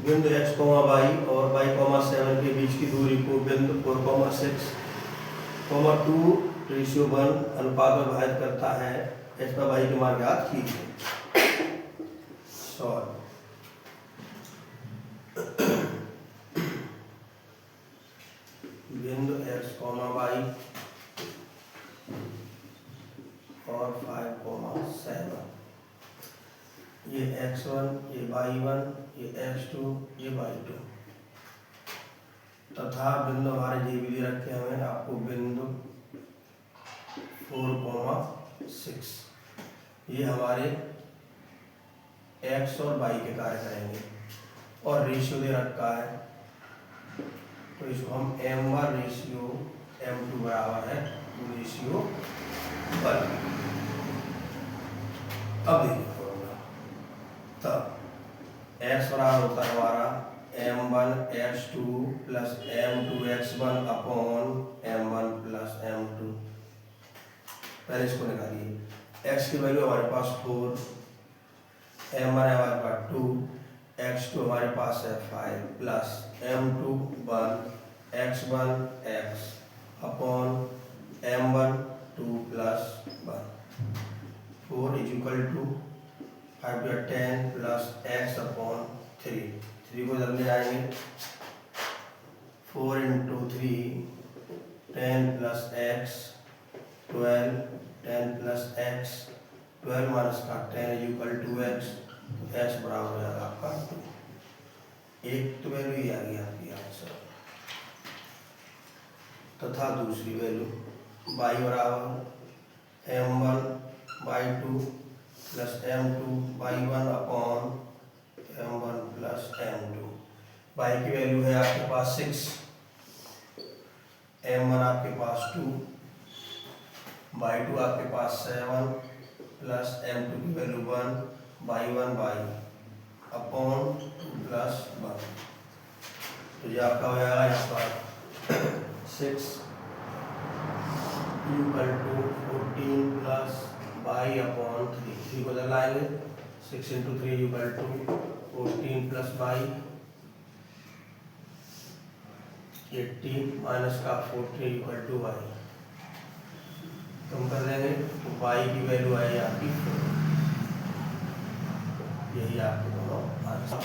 बिंदु x, y और y, 7 के बीच की दूरी को बिंदु 4, 6, 2 रेशियो 1 अनुपात में विभाजित करता है। x पर y के मान ज्ञात कीजिए। सॉल्व। बिंदु x, y और 5, 7, ये x1, ये y1, ये x2, ये y2 तथा बिंदु हमारे जे भी दे रखे हमें आपको बिंदु 4, 6 ये हमारे x और y के कार्य करेंगे और रेशियो दे रखा है, तो इसको हम m1 रेशियो m2 बराबर है रेशियो 1। अब देखिए फॉर्मूला, तब x बराबर होता है हमारा m1 x2 plus m2 x1 upon m1 plus m2। पहले इसको निकालिए। x की वैल्यू हमारे पास 4, m1 है हमारे पास 2, x2 हमारे पास है 5 plus m2 1, x1 x upon m1 2 plus 1। 4 is equal to 5 to 10 plus x upon 3 को जल्दी आएंगे। 4 into 3 10 plus x 12, 10 plus x 12 minus का 10 is equal to x, x बराबर हो जाएगा आपका 2। एक तो वैल्यू ही आ गई आपकी आंसर। तथा दूसरी वैल्यू y बराबर m1 y2 plus m2 y1 upon m1 plus m2। y की वैल्यू है आपके पास 6, m1 आपके पास 2, y2 आपके पास 7 प्लस m2 की value 1, y1 y upon 2 plus 1। तो ये आपका हो जाएगा यहाँ पर 6 equal to 14 plus y upon 3 को लगाएंगे। 6 into 3 equal to 14 plus y 18 minus का 14 इक्वल टू y। कम कर देंगे तो y की वैल्यू आई आपकी 4। यही आपके दोनों आंसर।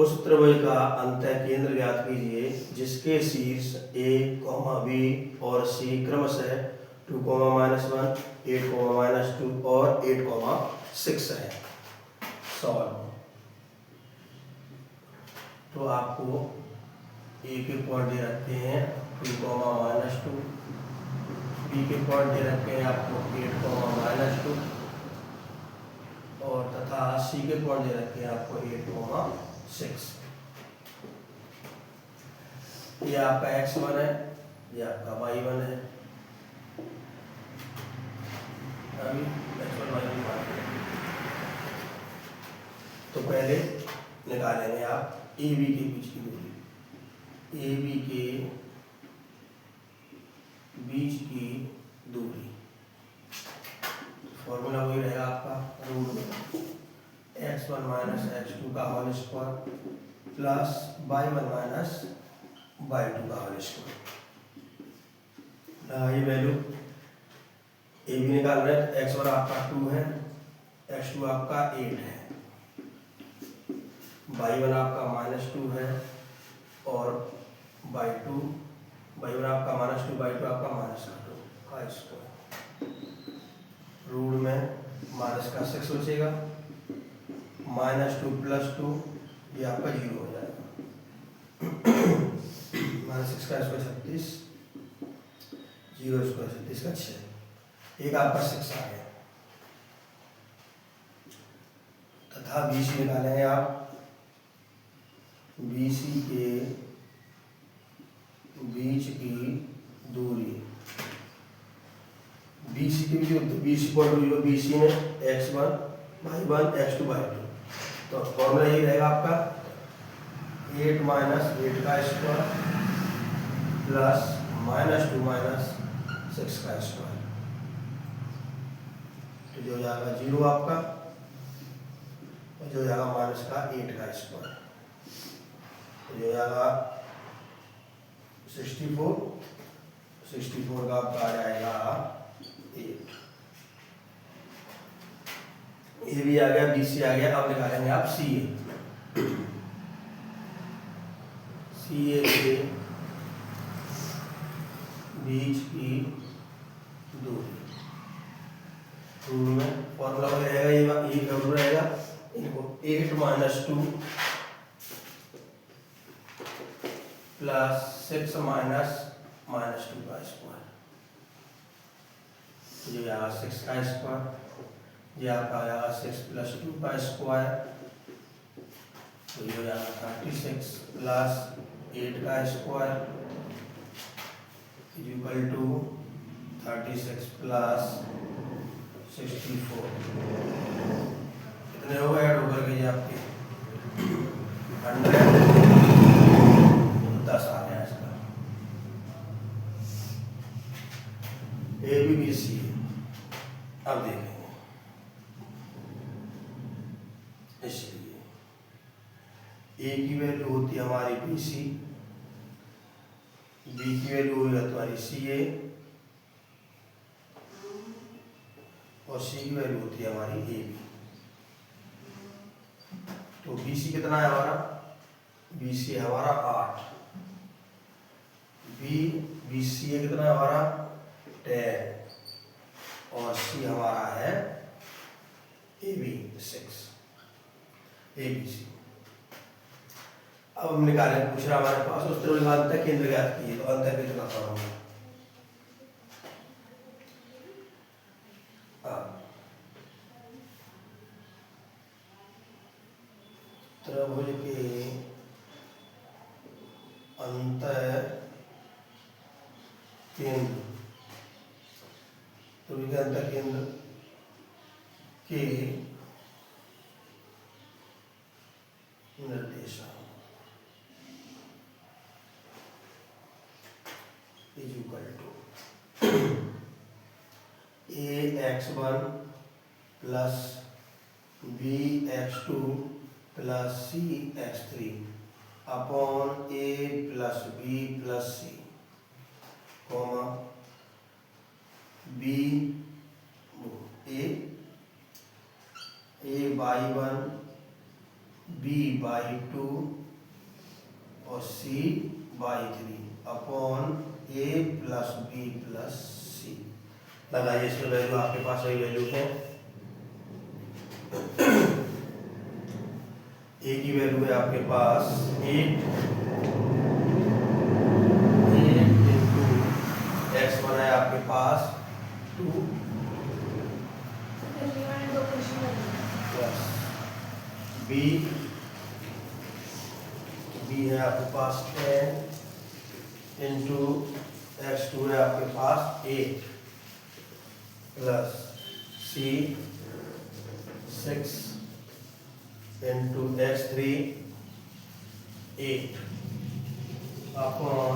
उस त्रिभुज का अंतः केंद्र ज्ञात कीजिए जिसके शीर्ष a, b और c क्रमशः 2, -1, 8, -2 और 8, 6 है। सॉल्व। तो आपको a के पॉइंट दे रखते हैं 2, -2, b के पॉइंट दे रखे हैं आपको 8, -2 और तथा c के पॉइंट दे रखे हैं आपको 8, 6। ये आपका x1 है, ये आपका y1 है। अभी x1 y1 बात करें तो पहले निकालेंगे आप AB के बीच की दूरी। AB के बीच की दूरी फॉर्मूला वही रहेगा आपका रूट में x1 माइनस x2 का whole square plus y1 minus y2 का होल स्क्वायर। ये वैल्यू ए भी निकाल रहे हैं। x1 आपका 2 है, x2 आपका 8 है, y1 आपका -2 है और y1 आपका -2, y2 आपका -2 का स्क्वायर। रूट में माइनस का 6 बचेगा, -2 प्लस 2 ये आपका 0 हो जाएगा। -6 का स्क्वायर 36, 0 स्क्वायर 36 का 6, एक आपका 6 आ गया। तथा BC निकालेंगे आप। BC के बीच की दूरी, BC की BC पॉइंट BC में x1 y1 x2 y2। तो फॉर्मूला यही रहेगा आपका 8 माइनस 8 का स्क्वायर प्लस -2 माइनस 6 का स्क्वायर। तो जो जाएगा 0 आपका और जो जाएगा माइनस का 8 का स्क्वायर। जो आएगा 64 का आपका आ जाएगा 8। ये भी आ गया, BC आ गया। अब निकालेंगे आप CA के बीच की दूरी। रूल में फॉर्मूला रहेगा, ये जरूर रहेगा। इनको 8 - 2 + 6 - -2 का स्क्वायर, ये आएगा 6 का स्क्वायर। ये आपका आएगा 6 + 2 का स्क्वायर, तो ये आएगा 36 + 8 का स्क्वायर = 36 + 64। कितने हो गए ऐड होकर के ये आपके 100, 10 आ गया इसका। ABC। अब देखेंगे, इसलिए A की वैल्यू होती है हमारी BC, B की वैल्यू होगी तुम्हारी CA और C की वैल्यू होती है हमारी AB। तो BC कितना है हमारा? BC है हमारा 8। BCA कितना है हमारा? 10 और C हमारा है AB 6। ABC। अब हम निकालें, पूछ रहा हमारे पास उस तरह अंतर केंद्र ज्ञात कीजिए, तो अंतर केंद्र का फॉर्मूला त्रिभुज के अंतर केंद्र, त्रिभुज के अंतर केंद्र के निर्देशांक = AX1 + BX2 + CX3 upon A + B + C, B A/1 B/2 और C/3 upon A + B + C। लगाइए इसमें वैल्यू, आपके पास वही वैल्यू है। A की वैल्यू है आपके पास 8 × X1 है आपके पास 2 प्लस B है आपके पास 10 × X2 है आपके पास 8 plus C 6 × X3 8 upon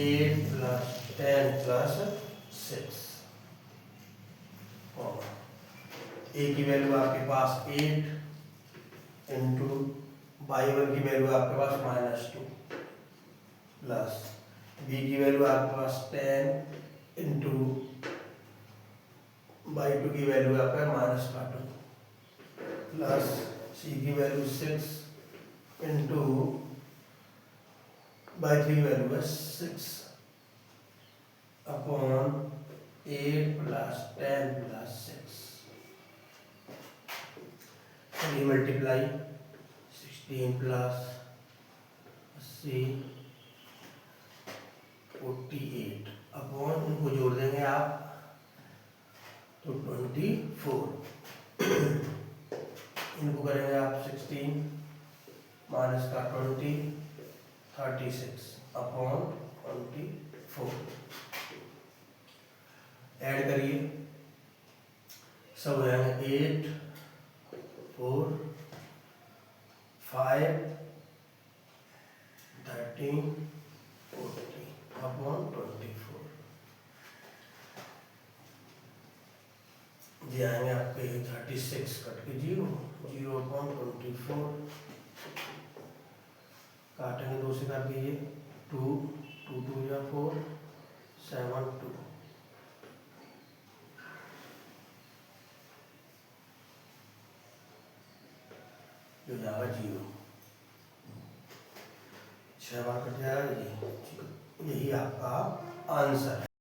8 + 10 + 6। A की वैल्यू आपके पास 8 × Y1 की वैल्यू आपके पास -2 प्लस B की वैल्यू आपके पास 10 × Y2 की वैल्यू आपका -2 प्लस C की वैल्यू 6 × Y3 की वैल्यू है 6 अपॉन 8 + 10 + 6। ये मल्टीप्लाई 16 + 80 48 अपॉन, इनको जोड़ देंगे आप तो 24। इनको करेंगे आप 16 - 20 36 अपॉन 24। ऐड करिए, सब हो जाएंगे 8 4 5 13 40 अपॉन 24। ये आएंगे आपके 36 कट के 0 अपॉन 24 से कर दीजिए, 2 2 2 या 4 7 2 जो जाएगा 0, 6 बार कट जाएगा। यही आपका आंसर है।